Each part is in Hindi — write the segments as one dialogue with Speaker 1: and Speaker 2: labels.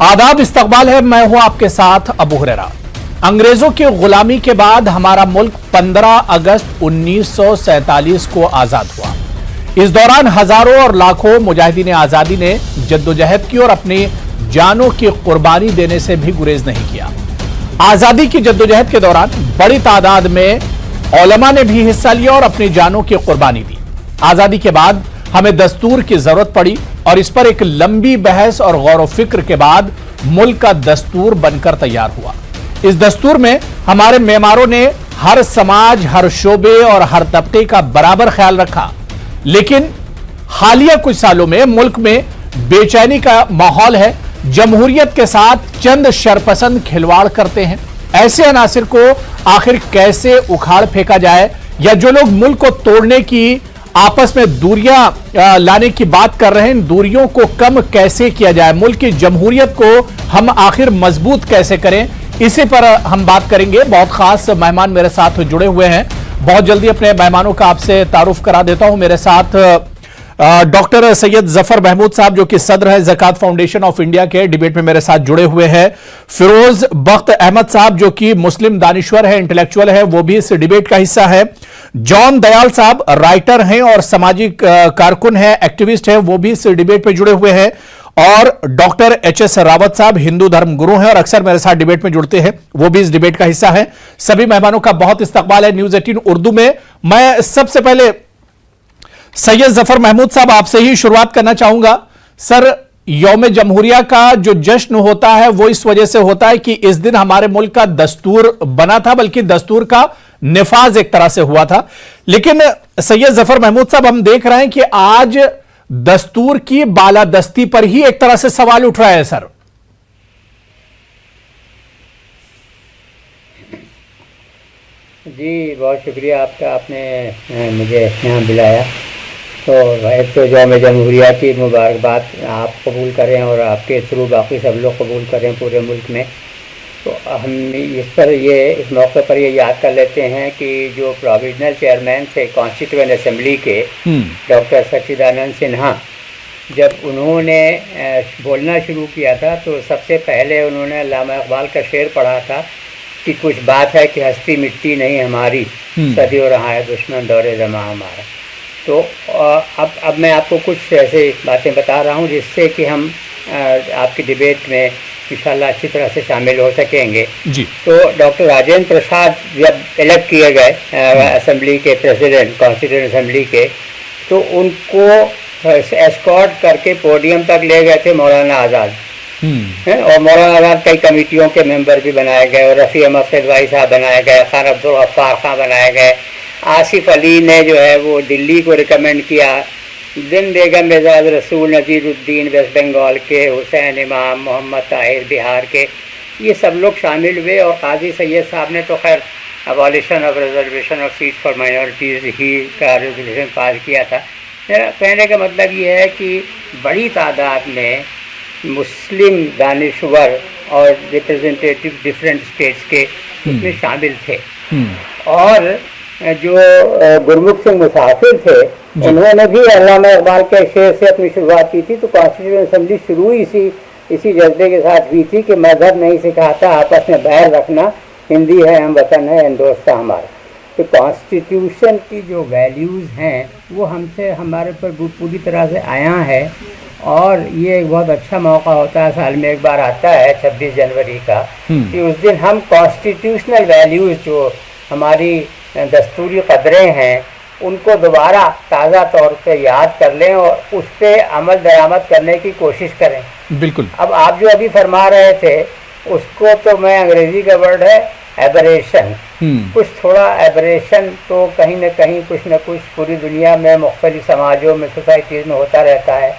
Speaker 1: आदाब, इस्तकबाल है। मैं हूं आपके साथ अबू हुरैरा। अंग्रेजों की गुलामी के बाद हमारा मुल्क 15 अगस्त 1947 को आजाद हुआ। इस दौरान हजारों और लाखों मुजाहिदीन आजादी ने जद्दोजहद की और अपनी जानों की कुर्बानी देने से भी गुरेज नहीं किया। आजादी की जद्दोजहद के दौरान बड़ी तादाद में उलमा ने भी हिस्सा लिया और अपनी जानों की कुर्बानी दी। आजादी के बाद हमें दस्तूर की जरूरत पड़ी और इस पर एक लंबी बहस और गौर व फिक्र के बाद मुल्क का दस्तूर बनकर तैयार हुआ। इस दस्तूर में हमारे मेमारों ने हर समाज, हर शोबे और हर तबके का बराबर ख्याल रखा। लेकिन हालिया कुछ सालों में मुल्क में बेचैनी का माहौल है। जमहूरियत के साथ चंद शरपसंद खिलवाड़ करते हैं। ऐसे अनासिर को आखिर कैसे उखाड़ फेंका जाए, या जो लोग मुल्क को तोड़ने की, आपस में दूरियां लाने की बात कर रहे हैं, इन दूरियों को कम कैसे किया जाए, मुल्क की जमहूरियत को हम आखिर मजबूत कैसे करें, इसी पर हम बात करेंगे। बहुत खास मेहमान मेरे साथ जुड़े हुए हैं। बहुत जल्दी अपने मेहमानों का आपसे तारुफ करा देता हूं। मेरे साथ डॉक्टर सैयद जफर महमूद साहब, जो कि सदर है ज़कात फाउंडेशन ऑफ इंडिया के, डिबेट में मेरे साथ जुड़े हुए हैं। फिरोज बख्त अहमद साहब, जो कि मुस्लिम दानिश्वर है, इंटेलेक्चुअल है, वो भी इस डिबेट का हिस्सा है। जॉन दयाल साहब राइटर हैं और सामाजिक कारकुन है, एक्टिविस्ट है, वो भी इस डिबेट पे जुड़े हुए हैं। और डॉक्टर एच.एस. रावत साहब हिंदू धर्म गुरु हैं और अक्सर मेरे साथ डिबेट में जुड़ते हैं, वो भी इस डिबेट का हिस्सा है। सभी मेहमानों का बहुत इस्तकबाल है न्यूज़ 18 उर्दू में। मैं सबसे पहले सैयद जफर महमूद साहब आपसे ही शुरुआत करना चाहूंगा। सर, यौम जमहूरिया का जो जश्न होता है वो इस वजह से होता है कि इस दिन हमारे मुल्क का दस्तूर बना था, बल्कि दस्तूर का निफाज एक तरह से हुआ था। लेकिन सैयद जफर महमूद साहब, हम देख रहे हैं कि आज दस्तूर की बालादस्ती पर ही एक तरह से सवाल उठ रहा है। सर,
Speaker 2: जी बहुत शुक्रिया आपका, आपने मुझे यहाँ बुलाया। तो एक तो यौम जमहूरिया की मुबारकबाद आप कबूल करें और आपके थ्रू बाकी सब लोग कबूल करें पूरे मुल्क में। तो हम इस मौके पर ये याद कर लेते हैं कि जो प्रोविजनल चेयरमैन थे कॉन्स्टिट्यूएंट असेंबली के, डॉक्टर सच्चिदानंद सिन्हा, जब उन्होंने बोलना शुरू किया था तो सबसे पहले उन्होंने अल्लामा इकबाल का शेर पढ़ा था कि कुछ बात है कि हस्ती मिटती नहीं हमारी, सदियों रहा है दुश्मन दौरे ज़मा हमारा। तो अब मैं आपको कुछ ऐसे बातें बता रहा हूँ जिससे कि हम आपकी डिबेट में इंशाल्लाह अच्छी तरह से शामिल हो सकेंगे जी। तो डॉक्टर राजेंद्र प्रसाद जब इलेक्ट किए गए असेंबली के प्रेसिडेंट, कॉन्स्टिट्यूएंट असेंबली के, तो उनको एस्कॉर्ट करके पोडियम तक ले गए थे मौलाना आज़ाद। और मौलाना आज़ाद कई कमेटियों के मेंबर भी बनाए गए, और रफ़ी अहमद क़िदवाई साहब बनाए गए, खान अब्दुल गफ्फार खां बनाए गए, आसिफ अली ने जो है वो दिल्ली को रिकमेंड किया, दिन बेगम एजाज रसूल, नज़ीरुद्दीन वेस्ट बंगाल के, हुसैन इमाम, मोहम्मद ताहिर बिहार के, ये सब लोग शामिल हुए। और काजी सैयद साहब ने तो खैर abolition of reservation of seat for minorities ही का रेजोल्यूशन पास किया था। मेरा कहने का मतलब ये है कि बड़ी तादाद में मुस्लिम दानिश्वर और रिप्रेजेंटेटिव डिफरेंट स्टेट्स के उसमें शामिल थे। और जो गुरमुख सिंह मुसाफिर थे, उन्होंने भी अल्लामा इकबाल के शेर से अपनी शुरुआत की थी। तो कॉन्स्टिट्यूएंट असेंबली शुरू इसी जज्बे के साथ हुई थी कि मजहब नहीं सिखाता आपस में बैर रखना, हिंदी है हम वतन है हिंदोस्तां हमारा। तो कॉन्स्टिट्यूशन की जो वैल्यूज़ हैं वो हमसे हमारे पर पूरी तरह से आया है। और ये एक बहुत अच्छा मौका होता है, साल में एक बार आता है 26 जनवरी का, कि उस दिन हम कॉन्स्टिट्यूशनल वैल्यूज़ जो हमारी दस्तूरी कदरें हैं उनको दोबारा ताज़ा तौर पे याद कर लें और उस पर अमल दरामद करने की कोशिश करें। बिल्कुल। अब आप जो अभी फरमा रहे थे उसको तो मैं, अंग्रेज़ी का वर्ड है एबरेशन, कुछ थोड़ा एबरेशन तो कहीं ना कहीं कुछ न कुछ पूरी दुनिया में मुख्तलिफ समाजों में, सोसाइटीज़ में होता रहता है।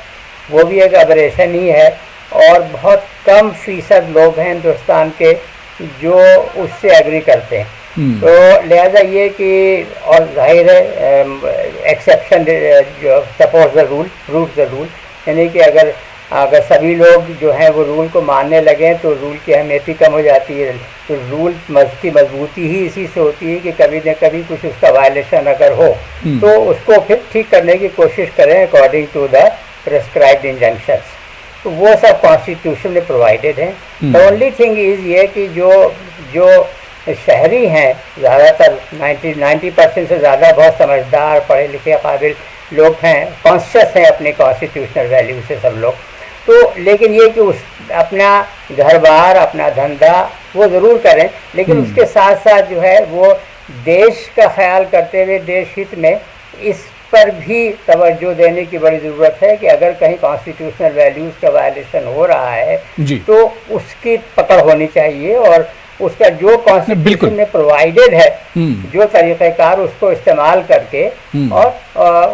Speaker 2: वो भी एक एबरेशन ही है। और बहुत कम फीसद लोग हैं हिंदुस्तान के जो उससे एग्री करते हैं। तो लिहाजा ये कि, और जाहिर है एक्सेप्शन जो suppose the rule root the rule, यानी कि अगर सभी लोग जो हैं वो रूल को मानने लगें तो रूल की अहमियत ही कम हो जाती है। तो रूल की मजबूती ही इसी से होती है कि कभी न कभी कुछ उसका वायलेशन अगर हो तो उसको फिर ठीक करने की कोशिश करें according to the prescribed injunctions. तो वो सब कॉन्स्टिट्यूशन में प्रोवाइडेड है। द ओनली थिंग इज ये कि जो शहरी हैं ज़्यादातर 90% से ज़्यादा बहुत समझदार पढ़े लिखे काबिल लोग हैं, कॉन्शियस हैं अपने कॉन्स्टिट्यूशनल वैल्यू से सब लोग। तो लेकिन ये कि उस अपना घर बार अपना धंधा वो ज़रूर करें, लेकिन उसके साथ साथ जो है वो देश का ख्याल करते हुए देश हित में इस पर भी तवज्जो देने की बड़ी ज़रूरत है कि अगर कहीं कॉन्स्टिट्यूशनल वैल्यूज़ का वायलेशन हो रहा है तो उसकी पकड़ होनी चाहिए और उसका जो कॉन्स्टिट्यूशन में प्रोवाइडेड है जो तरीक़ेकार उसको इस्तेमाल करके और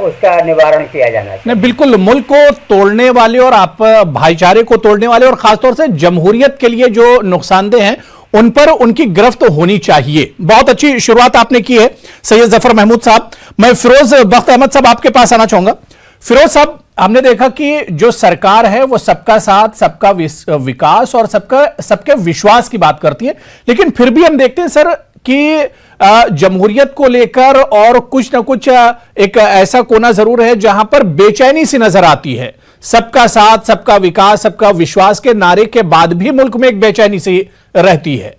Speaker 2: उसका निवारण किया जाना चाहिए।
Speaker 1: बिल्कुल, मुल्क को तोड़ने वाले और आप भाईचारे को तोड़ने वाले और खासतौर से जमहूरियत के लिए जो नुकसानदेह हैं उन पर उनकी गिरफ्त होनी चाहिए। बहुत अच्छी शुरुआत आपने की है सैयद जफर महमूद साहब। मैं फिरोज बख्त अहमद साहब आपके पास आना चाहूंगा। फिरोज साहब, हमने देखा कि जो सरकार है वो सबका साथ, सबका विकास और सबके विश्वास की बात करती है, लेकिन फिर भी हम देखते हैं सर कि जमहूरियत को लेकर और कुछ ना कुछ एक ऐसा कोना जरूर है जहां पर बेचैनी सी नजर आती है। सबका साथ, सबका विकास, सबका विश्वास के नारे के बाद भी मुल्क में एक बेचैनी सी रहती है।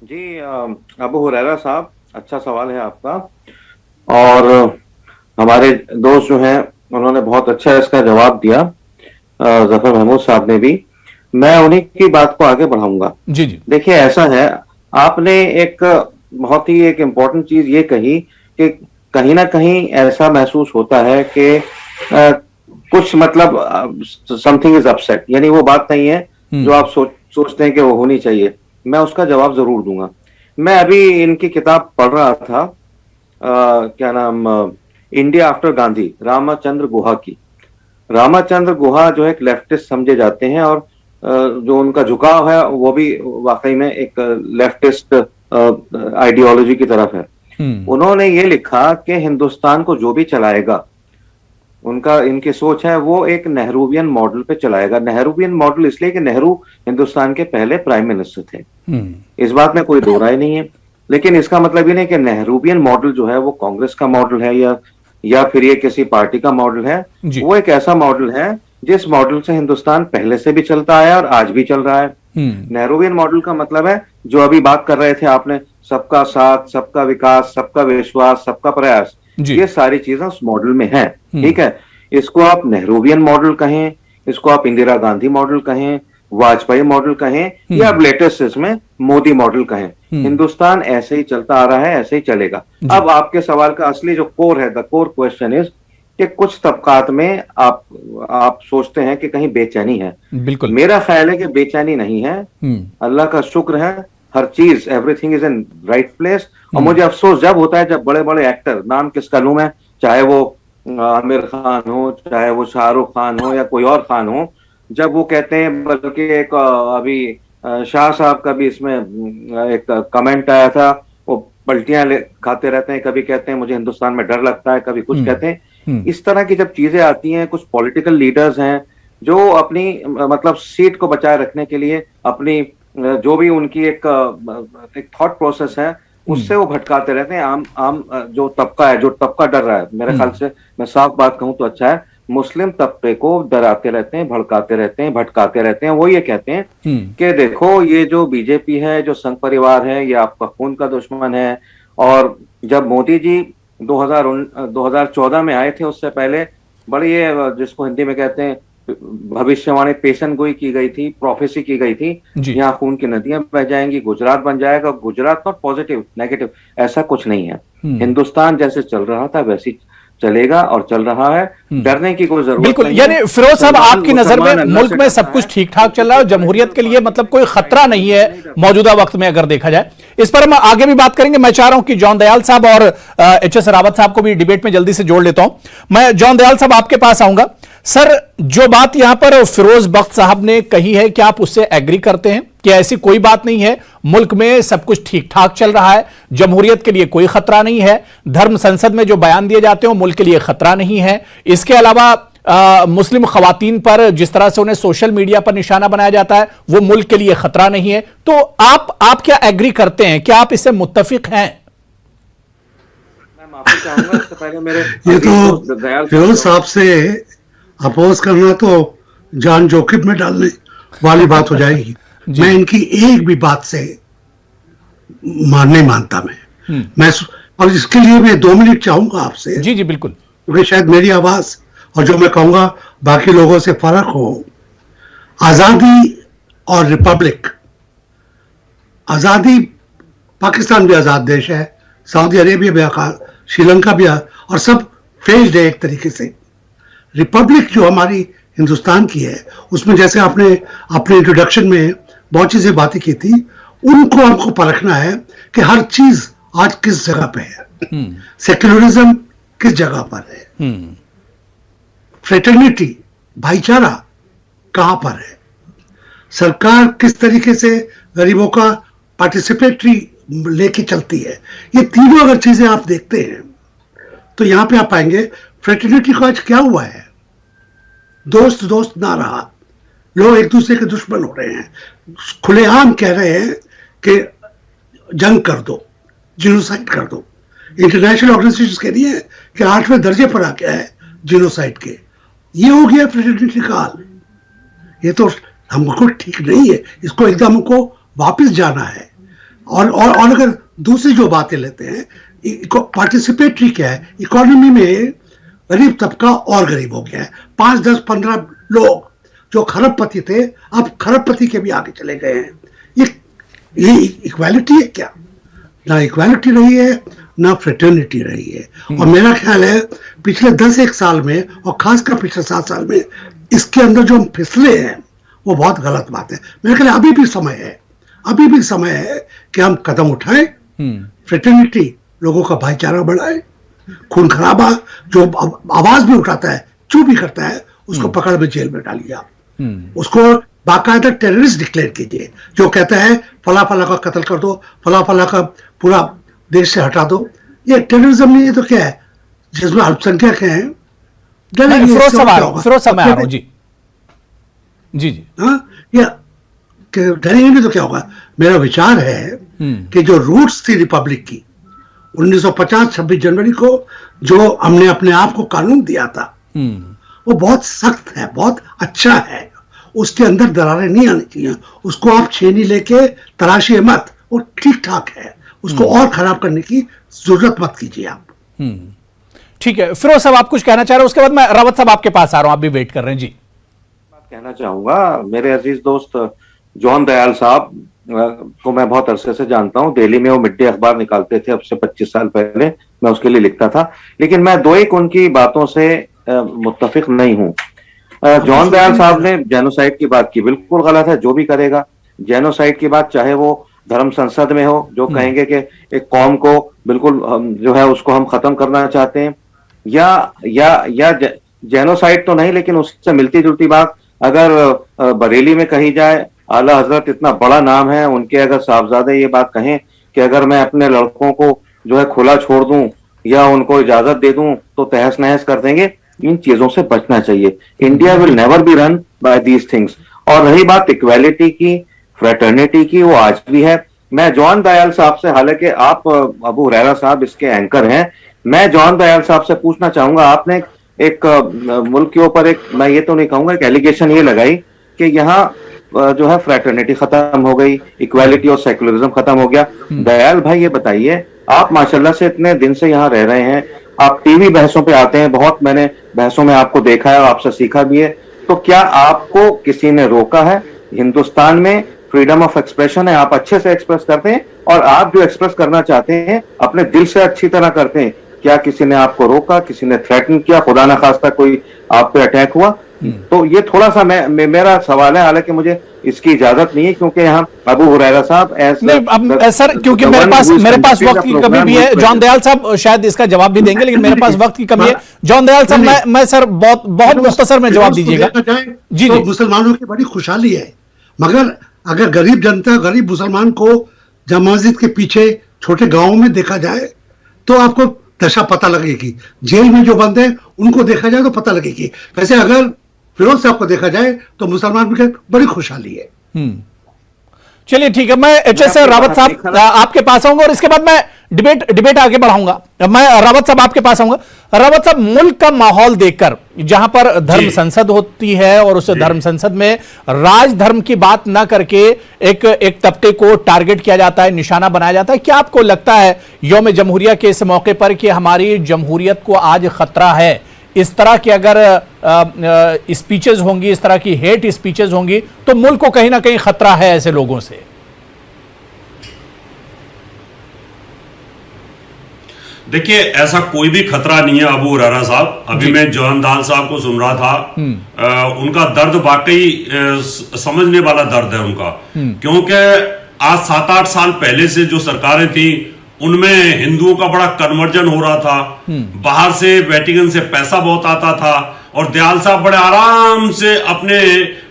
Speaker 3: जी अबू हुरैरा साहब, अच्छा सवाल है आपका, और हमारे दोस्त जो हैं उन्होंने बहुत अच्छा इसका जवाब दिया, जफर महमूद साहब ने भी। मैं उन्हीं की बात को आगे बढ़ाऊंगा।
Speaker 1: जी जी,
Speaker 3: देखिए ऐसा है, आपने एक बहुत ही एक इम्पोर्टेंट चीज ये कही कि कहीं ना कहीं ऐसा महसूस होता है कि कुछ मतलब समथिंग इज अपसेट, यानी वो बात नहीं है जो आप सोचते हैं कि वो होनी चाहिए। मैं उसका जवाब जरूर दूंगा। मैं अभी इनकी किताब पढ़ रहा था, क्या नाम, इंडिया आफ्टर गांधी, रामचंद्र गुहा की। रामचंद्र गुहा जो एक लेफ्टिस्ट समझे जाते हैं और जो उनका झुकाव है वो भी वाकई में एक लेफ्टिस्ट आइडियोलॉजी की तरफ है। उन्होंने ये लिखा कि हिंदुस्तान को जो भी चलाएगा, इनकी सोच है वो एक नेहरूवियन मॉडल पे चलाएगा। नेहरूवियन मॉडल इसलिए कि नेहरू हिंदुस्तान के पहले प्राइम मिनिस्टर थे, इस बात में कोई दो राय नहीं है। लेकिन इसका मतलब ये नहीं कि नेहरूवियन मॉडल जो है वो कांग्रेस का मॉडल है या फिर ये किसी पार्टी का मॉडल है। वो एक ऐसा मॉडल है जिस मॉडल से हिंदुस्तान पहले से भी चलता आया और आज भी चल रहा है। नेहरूवियन मॉडल का मतलब है जो अभी बात कर रहे थे आपने, सबका साथ, सबका विकास, सबका विश्वास, सबका प्रयास, ये सारी चीजें उस मॉडल में है। ठीक है, इसको आप नेहरूवियन मॉडल कहें, इसको आप इंदिरा गांधी मॉडल कहें, वाजपेयी मॉडल कहें, या अब लेटेस्ट इसमें मोदी मॉडल कहें, हिंदुस्तान ऐसे ही चलता आ रहा है, ऐसे ही चलेगा। अब आपके सवाल का असली जो कोर है, द कोर क्वेश्चन इज कि कुछ तबकात में आप सोचते हैं कि कहीं बेचैनी है।
Speaker 1: बिल्कुल, मेरा
Speaker 3: मेरा ख्याल है कि बेचैनी नहीं है। अल्लाह का शुक्र है, हर चीज, everything is in right place. और मुझे अफसोस जब होता है जब बड़े बड़े एक्टर, नाम किसका लूं मैं, चाहे वो आमिर खान हो, चाहे वो शाहरुख खान हो या कोई और खान हो, जब वो कहते हैं, बल्कि एक अभी शाह साहब का भी इसमें एक कमेंट आया था, वो पलटियां खाते रहते हैं, कभी कहते हैं मुझे हिंदुस्तान में डर लगता है, कभी कुछ कहते हैं। इस तरह की जब चीजें आती हैं, कुछ पॉलिटिकल लीडर्स हैं जो अपनी मतलब सीट को बचाए रखने के लिए अपनी जो भी उनकी एक थॉट प्रोसेस है उससे वो भटकाते रहते हैं। आम जो तबका है, जो तबका डर रहा है, मेरे ख्याल से मैं साफ बात कहूं तो अच्छा है, मुस्लिम तबके को डराते रहते हैं, भड़काते रहते हैं, भटकाते रहते हैं। वो ये कहते हैं कि देखो ये जो बीजेपी है, जो संघ परिवार है, ये आपका खून का दुश्मन है। और जब मोदी जी 2014 में आए थे, उससे पहले बड़ी ये जिसको हिंदी में कहते हैं भविष्यवाणी, पेशन गोई की गई थी, प्रोफेसी की गई थी, यहाँ खून की नदियां बह जाएंगी, गुजरात बन जाएगा। गुजरात नॉट पॉजिटिव, नेगेटिव, ऐसा कुछ नहीं है। हिंदुस्तान जैसे चल रहा था वैसी चलेगा और चल रहा है, डरने की कोई जरूरत
Speaker 1: बिल्कुल
Speaker 3: नहीं।
Speaker 1: यानी फिरोज साहब, आपकी नजर में मुल्क में सब कुछ ठीक ठाक चल रहा है और जमहूरियत के लिए मतलब कोई खतरा नहीं है मौजूदा वक्त में, अगर देखा जाए। इस पर हम आगे भी बात करेंगे। मैं चाह रहा हूं कि जॉन दयाल साहब और एच.एस. रावत साहब को भी डिबेट में जल्दी से जोड़ लेता हूं। मैं जॉन दयाल साहब आपके पास आऊंगा। सर, जो बात यहां पर फिरोज बख्त साहब ने कही है, क्या आप उससे एग्री करते हैं कि ऐसी कोई बात नहीं है, मुल्क में सब कुछ ठीक ठाक चल रहा है, जमहूरियत के लिए कोई खतरा नहीं है, धर्म संसद में जो बयान दिए जाते हैं वो मुल्क के लिए खतरा नहीं है, इसके अलावा मुस्लिम खवातीन पर जिस तरह से उन्हें सोशल मीडिया पर निशाना बनाया जाता है वो मुल्क के लिए खतरा नहीं है, तो आप क्या एग्री करते हैं? क्या आप इससे मुत्तफिक हैं?
Speaker 3: मैं माफी चाहूंगा, इससे पहले मेरे
Speaker 4: ये तो फिरोज साहब से अपोज करना तो जान जोखिम में डालने वाली बात हो जाएगी। मैं इनकी एक भी बात से नहीं मानता मैं और इसके लिए मैं 2 मिनट चाहूंगा आपसे।
Speaker 1: जी जी बिल्कुल,
Speaker 4: क्योंकि शायद मेरी आवाज और जो मैं कहूंगा बाकी लोगों से फर्क हो। आजादी और रिपब्लिक, आजादी, पाकिस्तान भी आजाद देश है, सऊदी अरेबिया भी, श्रीलंका भी, और सब फेल्ड है एक तरीके से। रिपब्लिक जो हमारी हिंदुस्तान की है, उसमें जैसे आपने अपने इंट्रोडक्शन में बहुत चीजें बातें की थी, उनको हमको परखना है कि हर चीज आज किस जगह पे है। सेक्युलरिज्म किस जगह पर है, फ्रेटर्निटी, भाईचारा कहां पर है, सरकार किस तरीके से गरीबों का पार्टिसिपेटरी लेके चलती है। ये तीनों अगर चीजें आप देखते हैं तो यहां पे आप पाएंगे फ्रेटर्निटी को आज क्या हुआ है। दोस्त दोस्त ना रहा, लोग एक दूसरे के दुश्मन हो रहे हैं, खुलेआम कह रहे हैं कि जंग कर दो, जिनोसाइड कर दो। इंटरनेशनल ऑर्गेनाइजेशन कह रही है कि 8वें दर्जे पर आ गया है जिनोसाइड के। ये हो गया फ्रेटर्निटी काल। ये तो हमको ठीक नहीं है, इसको एकदम हमको वापस जाना है। और अगर दूसरी जो बातें लेते हैं, पार्टिसिपेटरी क्या है, इकोनॉमी में गरीब तबका और गरीब हो गया है। 5, 10, 15 लोग जो खरबपति थे अब खरबपति के भी आगे चले गए हैं। ये इक्वालिटी है क्या? ना इक्वालिटी रही है, ना फ्रेटर्निटी रही है। और मेरा ख्याल है पिछले 10-1 साल में, और खासकर पिछले 7 साल में, इसके अंदर जो हम फिसले हैं वो बहुत गलत बात है। मेरे ख्याल अभी भी समय है कि हम कदम उठाएं, फ्रेटर्निटी, लोगों का भाईचारा बढ़ाए। खून खराबा जो आवाज भी उठाता है, चुप भी करता है, उसको पकड़ में जेल में डालिए आप। उसको बाकायदा टेररिस्ट डिक्लेयर कीजिए। जो कहता है फला फला का कत्ल कर दो, फला फला का पूरा देश से हटा दो, ये टेररिज्म नहीं है तो क्या है? जिसमें अल्पसंख्यक हैं,
Speaker 1: फिरोज साहब मैं जी जी जी,
Speaker 4: या डरेंगे तो क्या होगा? मेरा विचार है कि जो रूट्स थी रिपब्लिक की 1950 26 जनवरी को, जो हमने अपने आप को कानून दिया था, वो बहुत सख्त है, बहुत अच्छा है। उसके अंदर दरारें नहीं आनी चाहिए। उसको आप छेनी लेके तराशिए मत, वो ठीक ठाक है। उसको और खराब करने की जरूरत मत कीजिए आप।
Speaker 1: ठीक है, फिरोज साहब आप कुछ कहना चाह रहे हैं, उसके बाद मैं रावत साहब आपके पास आ रहा हूं, आप भी वेट कर रहे हैं जी।
Speaker 3: कहना चाहूंगा, मेरे अजीज दोस्त जॉन दयाल साहब को मैं बहुत अरसे से जानता हूं। दिल्ली में वो मिड डे अखबार निकालते थे, अब से 25 साल पहले मैं उसके लिए लिखता था। लेकिन मैं 2-1 उनकी बातों से मुत्तफिक नहीं हूं। जॉन दयाल साहब ने जेनोसाइड की बात की, बिल्कुल गलत है। जो भी करेगा जेनोसाइड की बात, चाहे वो धर्म संसद में हो, जो कहेंगे कि एक कौम को बिल्कुल जो है उसको हम खत्म करना चाहते हैं, या जेनोसाइड तो नहीं, लेकिन उससे मिलती जुलती बात अगर बरेली में कही जाए, आला हजरत इतना बड़ा नाम है, उनके अगर साहबजादे ये बात कहें कि अगर मैं अपने लड़कों को जो है खुला छोड़ दूं या उनको इजाजत दे दूं तो तहस नहस कर देंगे। इन चीजों से बचना चाहिए। India will never be run by these things. और रही बात इक्वालिटी की, फ्रेटर्निटी की, वो आज भी है। मैं जॉन दयाल साहब से, हालांकि आप अबू हुरैरा साहब इसके एंकर हैं, मैं जॉन दयाल साहब से पूछना चाहूंगा, आपने एक मुल्क के ऊपर एक, मैं ये तो नहीं कहूंगा, एक एलिगेशन ये लगाई कि यहाँ जो है फ्रेटर्निटी खत्म हो गई, इक्वालिटी और सेकुलरिज्म खत्म हो गया। दयाल भाई ये बताइए, आप माशाल्लाह से इतने दिन से यहाँ रह रहे हैं, आप टीवी बहसों पे आते हैं, बहुत मैंने बहसों में आपको देखा है और आपसे सीखा भी है, तो क्या आपको किसी ने रोका है? हिंदुस्तान में फ्रीडम ऑफ एक्सप्रेशन है, आप अच्छे से एक्सप्रेस करते हैं और आप जो एक्सप्रेस करना चाहते हैं अपने दिल से अच्छी तरह करते हैं। क्या किसी ने आपको रोका, किसी ने थ्रेटन किया, खुदा ना खास्ता कोई आप पे अटैक हुआ? तो ये थोड़ा सा मेरा सवाल है, हालांकि मुझे इसकी इजाजत नहीं है क्योंकि यहाँ अबू हुरैरा साहब
Speaker 1: सर, क्योंकि मेरे पास वक्त की कमी भी है। जॉन दयाल साहब शायद इसका जवाब भी देंगे, लेकिन मेरे पास वक्त की कमी है। जॉन दयाल साहब, मैं सर बहुत मुख्तसर में जवाब दीजिएगा। जी जी,
Speaker 4: मुसलमानों की बड़ी खुशहाली है, मगर अगर गरीब जनता, गरीब मुसलमान को जामा मस्जिद के पीछे छोटे गांवों में देखा जाए तो आपको दशा पता लगेगी। जेल में जो बंद है उनको देखा जाए तो पता लगेगी। वैसे अगर फिरोज साहब को देखा जाए तो मुसलमान की बड़ी खुशहाली है।
Speaker 1: चलिए ठीक है, मैं एचएस रावत साहब आपके पास आऊंगा और इसके बाद मैं डिबेट आगे बढ़ाऊंगा। मैं रावत साहब आपके पास आऊंगा। रावत साहब, मुल्क का माहौल देखकर, जहां पर धर्म संसद होती है और उस धर्म संसद में राज धर्म की बात ना करके एक तबके को टारगेट किया जाता है, निशाना बनाया जाता है, क्या आपको लगता है यौम जमहूरिया के इस मौके पर कि हमारी जमहूरियत को आज खतरा है? इस तरह की अगर स्पीचेस होंगी, इस तरह की हेट स्पीचेस होंगी, तो मुल्क को कहीं ना कहीं खतरा है ऐसे लोगों से।
Speaker 5: देखिए, ऐसा कोई भी खतरा नहीं है अबू हुरैरा साहब। अभी मैं जॉन दाल साहब को सुन रहा था, उनका दर्द वाकई समझने वाला दर्द है उनका, क्योंकि आज 7-8 साल पहले से जो सरकारें थी उनमें हिंदुओं का बड़ा कन्वर्जन हो रहा था, बाहर से वेटिकन से पैसा बहुत आता था और दयाल साहब बड़े आराम से अपने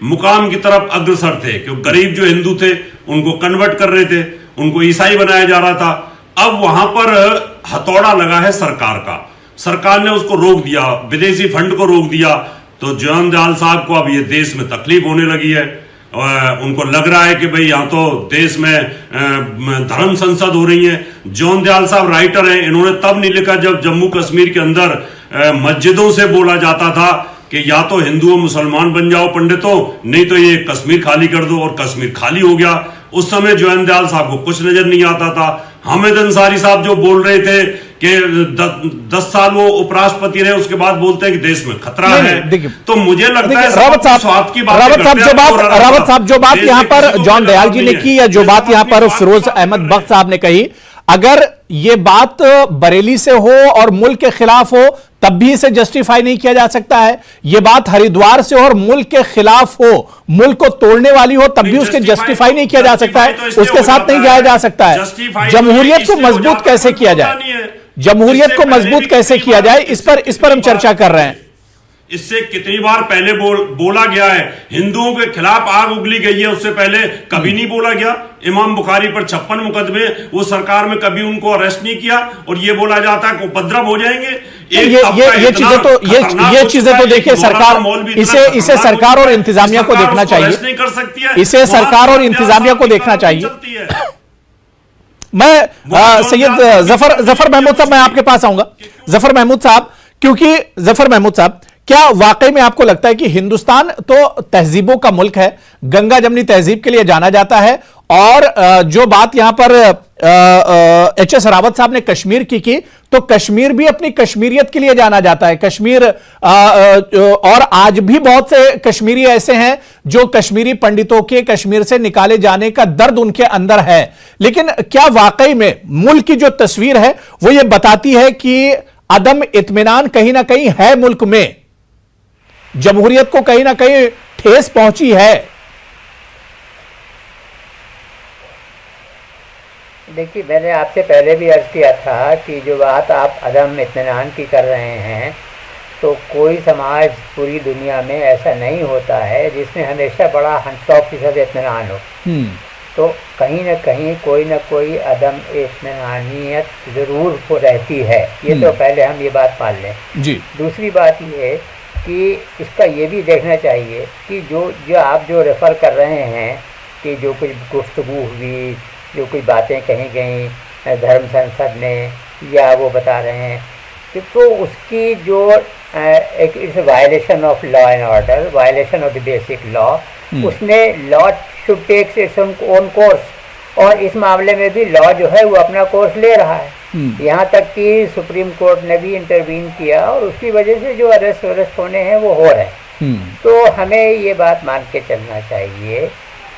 Speaker 5: मुकाम की तरफ अग्रसर थे, क्योंकि गरीब जो हिंदू थे उनको कन्वर्ट कर रहे थे, उनको ईसाई बनाया जा रहा था। अब वहां पर हथौड़ा लगा है सरकार का, सरकार ने उसको रोक दिया, विदेशी फंड को रोक दिया, तो जॉन दयाल साहब को अब ये देश में तकलीफ होने लगी है। उनको लग रहा है कि भाई यहाँ तो देश में धर्म संसद हो रही है। जॉन दयाल साहब राइटर हैं, इन्होंने तब नहीं लिखा जब जम्मू कश्मीर के अंदर मस्जिदों से बोला जाता था कि या तो हिंदू और मुसलमान बन जाओ पंडितों, नहीं तो ये कश्मीर खाली कर दो, और कश्मीर खाली हो गया। उस समय जॉन दयाल साहब को कुछ नजर नहीं आता था। हामिद अंसारी साहब जो बोल रहे थे कि 10 साल वो उपराष्ट्रपति रहे, उसके बाद बोलते हैं कि देश में खतरा है। तो मुझे लगता है
Speaker 1: रावत साहब जो बात यहाँ पर जॉन दयाल जी ने की, या जो बात यहाँ पर फिरोज अहमद बख्श साहब ने कही, अगर ये बात बरेली से हो और मुल्क के खिलाफ हो तब भी इसे जस्टिफाई नहीं किया जा सकता है। ये बात हरिद्वार से हो और मुल्क के खिलाफ हो, मुल्क को तोड़ने वाली हो, तब भी उसके जस्टिफाई नहीं किया जा सकता है, उसके साथ नहीं जाया जा सकता है। जमहूरियत को मजबूत कैसे किया जाए, जमहूरियत को मजबूत कैसे किया जाए, इस पर हम चर्चा कर रहे हैं।
Speaker 5: इससे कितनी बार पहले बोला गया है, हिंदुओं के खिलाफ आग उगली गई है, उससे पहले कभी नहीं बोला गया। इमाम बुखारी पर 56 मुकदमे, वो सरकार में कभी उनको अरेस्ट नहीं किया, और ये बोला जाता है कि उपद्रव हो जाएंगे।
Speaker 1: ये चीजें तो देखिए सरकार, इसे सरकार और इंतजामिया को देखना चाहिए,
Speaker 5: नहीं कर सकती है,
Speaker 1: इसे सरकार और इंतजामिया को देखना चाहिए। मैं सैयद जफर महमूद साहब, मैं आपके पास आऊंगा। जफर महमूद साहब, क्योंकि जफर महमूद साहब, क्या वाकई में आपको लगता है कि हिंदुस्तान तो तहजीबों का मुल्क है, गंगा जमनी तहजीब के लिए जाना जाता है, और जो बात यहां पर एचएस रावत साहब ने कश्मीर की, तो कश्मीर भी अपनी कश्मीरियत के लिए जाना जाता है। कश्मीर और आज भी बहुत से कश्मीरी ऐसे हैं जो कश्मीरी पंडितों के कश्मीर से निकाले जाने का दर्द उनके अंदर है। लेकिन क्या वाकई में मुल्क की जो तस्वीर है वो ये बताती है कि अदम इत्मीनान कहीं ना कहीं है मुल्क में, जमहूरियत को कहीं ना कहीं ठेस पहुंची है?
Speaker 2: देखिए, मैंने आपसे पहले भी अर्ज किया था कि जो बात आप अदम इत्मीनान की कर रहे हैं, तो कोई समाज पूरी दुनिया में ऐसा नहीं होता है जिसमें हमेशा बड़ा 100% इत्मीनान हो। तो कहीं ना कहीं कोई ना कोई अदम इत्मीनानियत जरूर हो रहती है, ये तो पहले हम ये बात मान लें जी। दूसरी बात ये कि इसका ये भी देखना चाहिए कि जो आप जो रेफ़र कर रहे हैं कि जो कुछ गुफ्तगू हुई, जो कुछ बातें कही गई धर्म संसद में, या वो बता रहे हैं कि तो उसकी जो एक it's violation of law and order, violation of the basic law, उसमें law should takes its own course, और इस मामले में भी लॉ जो है वो अपना कोर्स ले रहा है। यहाँ तक कि सुप्रीम कोर्ट ने भी इंटरवीन किया, और उसकी वजह से जो अरेस्ट होने हैं वो हो रहे हैं। तो हमें ये बात मान के चलना चाहिए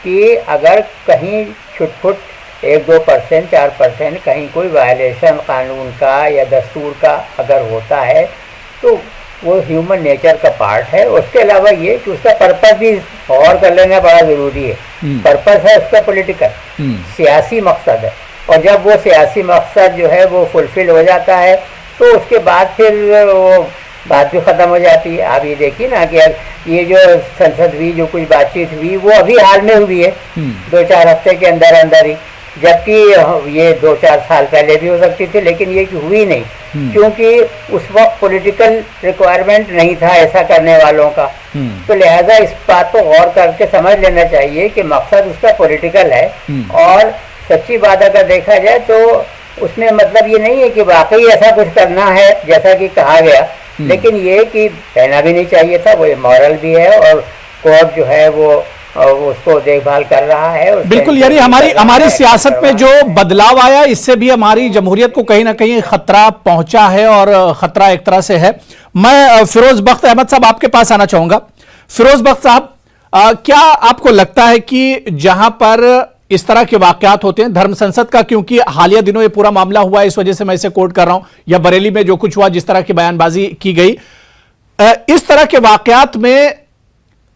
Speaker 2: कि अगर कहीं छुटपुट 1-2%, 4% कहीं कोई वायलेशन कानून का या दस्तूर का अगर होता है, तो वो ह्यूमन नेचर का पार्ट है। उसके अलावा ये कि उसका पर्पस भी और कर लेना बड़ा ज़रूरी है। पर्पस है उसका पॉलिटिकल, सियासी मकसद है, और जब वो सियासी मकसद जो है वो फुलफिल हो जाता है, तो उसके बाद फिर वो बात भी ख़त्म हो जाती है। आप ये देखिए ना कि ये जो संसद हुई, जो कुछ बातचीत हुई, वो अभी हाल में हुई है, 2-4 हफ्ते के अंदर अंदर ही, जबकि ये 2-4 साल पहले भी हो सकती थी, लेकिन ये हुई नहीं, क्योंकि उस वक्त पॉलिटिकल रिक्वायरमेंट नहीं था ऐसा करने वालों का। तो लिहाजा इस बात को गौर करके समझ लेना चाहिए कि मकसद उसका पॉलिटिकल है। और सच्ची बात अगर देखा जाए तो उसमें मतलब ये नहीं है कि वाकई ऐसा कुछ करना है जैसा कि कहा गया, लेकिन ये कि कहना भी नहीं चाहिए था, वो इमोरल भी है और कोर्ट जो है वो उसको देखभाल कर रहा है।
Speaker 1: बिल्कुल, यानी हमारी सियासत में जो बदलाव आया इससे भी हमारी जमहूरियत को कहीं ना कहीं खतरा पहुंचा है, और खतरा एक तरह से है। मैं फिरोज बख्त अहमद साहब आपके पास आना चाहूंगा। फिरोज बख्त साहब, क्या आपको लगता है कि जहां पर इस तरह के वाकयात होते हैं, धर्म संसद का, क्योंकि हालिया दिनों ये पूरा मामला हुआ है, इस वजह से मैं इसे कोट कर रहा हूं, या बरेली में जो कुछ हुआ, जिस तरह की बयानबाजी की गई, इस तरह के वाकयात में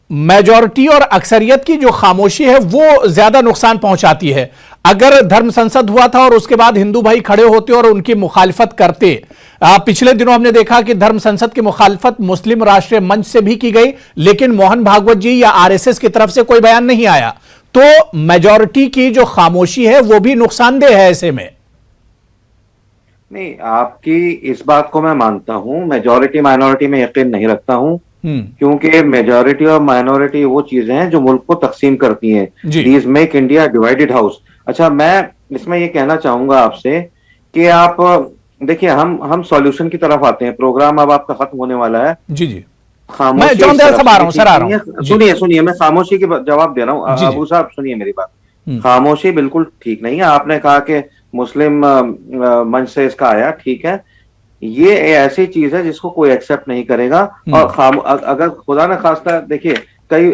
Speaker 1: मेजॉरिटी और अक्सरियत की जो खामोशी है वो ज्यादा नुकसान पहुंचाती है। अगर धर्म संसद हुआ था और उसके बाद हिंदू भाई खड़े होते और उनकी मुखालिफत करते, पिछले दिनों हमने देखा कि धर्म संसद की मुखालिफत मुस्लिम राष्ट्रीय मंच से भी की गई, लेकिन मोहन भागवत जी या आरएसएस की तरफ से कोई बयान नहीं आया। तो मेजॉरिटी की जो खामोशी है वो भी नुकसानदेह है ऐसे में।
Speaker 3: नहीं, आपकी इस बात को मैं मानता हूं, मेजॉरिटी माइनॉरिटी में यकीन नहीं रखता हूं, क्योंकि मेजॉरिटी और माइनॉरिटी वो चीजें हैं जो मुल्क को तकसीम करती हैं। These make India divided house. अच्छा, मैं इसमें ये कहना चाहूंगा आपसे कि आप देखिए, हम सॉल्यूशन की तरफ आते हैं। प्रोग्राम अब आपका खत्म होने वाला है।
Speaker 1: जी जी,
Speaker 3: खामोशी,
Speaker 1: मैं जॉन दयाल साहब आ रहा हूं सर, आ रहा हूं।
Speaker 3: सुनिए, मैं खामोशी की जवाब दे रहा हूं। अबू साहब सुनिए मेरी बात। खामोशी बिल्कुल ठीक नहीं है। आपने कहा कि मुस्लिम मंच से इसका आया, ठीक है, ये ऐसी चीज है जिसको कोई एक्सेप्ट नहीं करेगा। और अगर खुदा न खास्ता, देखिए कई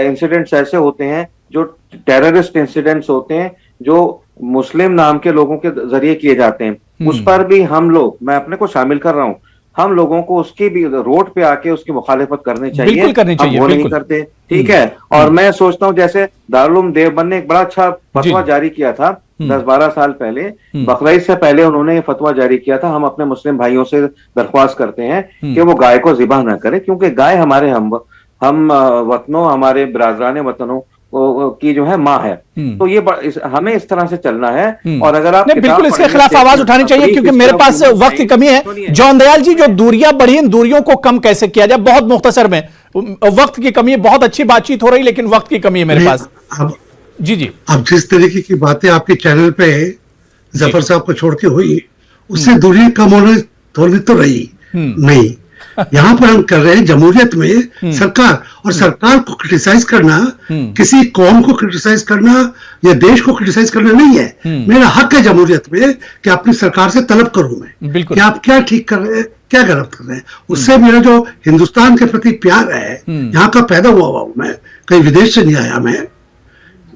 Speaker 3: इंसिडेंट्स ऐसे होते हैं जो टेररिस्ट इंसिडेंट्स होते हैं जो मुस्लिम नाम के लोगों के जरिए किए जाते हैं, उस पर भी हम लोग, मैं अपने को शामिल कर रहा हूं, हम लोगों को उसकी भी रोड पे आके उसकी मुखालिफत करनी चाहिए।
Speaker 1: बिल्कुल करनी चाहिए,
Speaker 3: हम वो नहीं करते, ठीक है। और मैं सोचता हूँ जैसे दारुल देवबंद ने एक बड़ा अच्छा फतवा जारी किया था 10-12 साल पहले, बकरीद से पहले उन्होंने ये फतवा जारी किया था। हम अपने मुस्लिम भाइयों से दरख्वास्त करते हैं कि वो गाय को ज़िबा ना करें, क्योंकि गाय हमारे हम वतनों, हमारे बिरादरान वतनों की जो है माँ है। तो ये हमें इस तरह से चलना है। और अगर आप
Speaker 1: बिल्कुल इसके खिलाफ आवाज उठानी चाहिए, क्योंकि मेरे पास वक्त की कमी है। जॉन दयाल जी, जो दूरियां बढ़ी, इन दूरियों को कम कैसे किया जाए? बहुत मुख्तसर में, वक्त की कमी है। बहुत अच्छी बातचीत हो रही, लेकिन वक्त की कमी है मेरे पास। जी, अब
Speaker 4: जिस तरीके की बातें आपके चैनल पे जफर साहब को छोड़ के हुई, उससे दूरी कम होने थोड़ी तो रही नहीं। यहाँ पर हम कर रहे हैं जमहूरियत में सरकार, और सरकार को क्रिटिसाइज करना, किसी कौम को क्रिटिसाइज करना या देश को क्रिटिसाइज करना नहीं है। मेरा हक है जमहूरियत में कि अपनी सरकार से तलब करूं मैं कि आप क्या ठीक कर रहे हैं, क्या गलत कर रहे हैं। उससे मेरा जो हिंदुस्तान के प्रति प्यार है, यहाँ का पैदा हुआ हूं मैं, कहीं विदेश से नहीं आया मैं,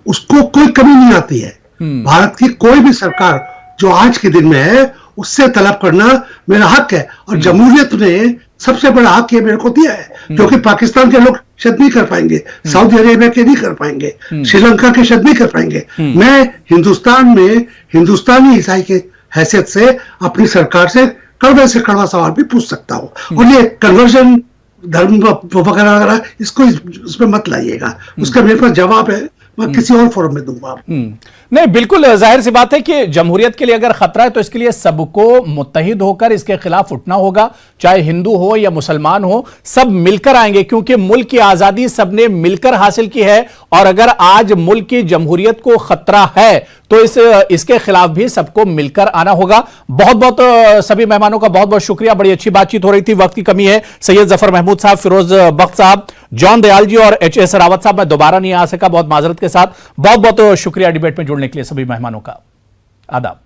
Speaker 4: उसको कोई कमी नहीं आती है। भारत की कोई भी सरकार जो आज के दिन में है, उससे तलब करना मेरा हक है। और जमहूरियत ने सबसे बड़ा हक ये मेरे को दिया है, क्योंकि पाकिस्तान के लोग शायद नहीं कर पाएंगे, सऊदी अरेबिया के नहीं कर पाएंगे, श्रीलंका के शायद नहीं कर पाएंगे। मैं हिंदुस्तान में हिंदुस्तानी ईसाई के हैसियत से अपनी सरकार से कड़वे से कड़वा सवाल भी पूछ सकता हूँ। और ये कन्वर्जन, धर्म वगैरह वगैरह, इसको इसमें मत लाइएगा। उसका मेरे पास जवाब है, मैं किसी और फोरम में दूंगा।
Speaker 1: नहीं, बिल्कुल जाहिर सी बात है कि जमहूरियत के लिए अगर खतरा है तो इसके लिए सबको मुत्तहिद होकर इसके खिलाफ उठना होगा, चाहे हिंदू हो या मुसलमान हो, सब मिलकर आएंगे, क्योंकि मुल्क की आजादी सबने मिलकर हासिल की है। और अगर आज मुल्क की जमहूरियत को खतरा है तो इसके खिलाफ भी सबको मिलकर आना होगा। बहुत बहुत सभी मेहमानों का बहुत बहुत शुक्रिया, बड़ी अच्छी बातचीत हो रही थी, वक्त की कमी है। सैयद जफर महमूद साहब, फिरोज बख्त साहब, जॉन दयाल जी और एच.एस. रावत साहब, मैं दोबारा नहीं आ सका, बहुत माजरत के साथ। बहुत बहुत शुक्रिया डिबेट में जुड़ने के लिए सभी मेहमानों का। आदाब।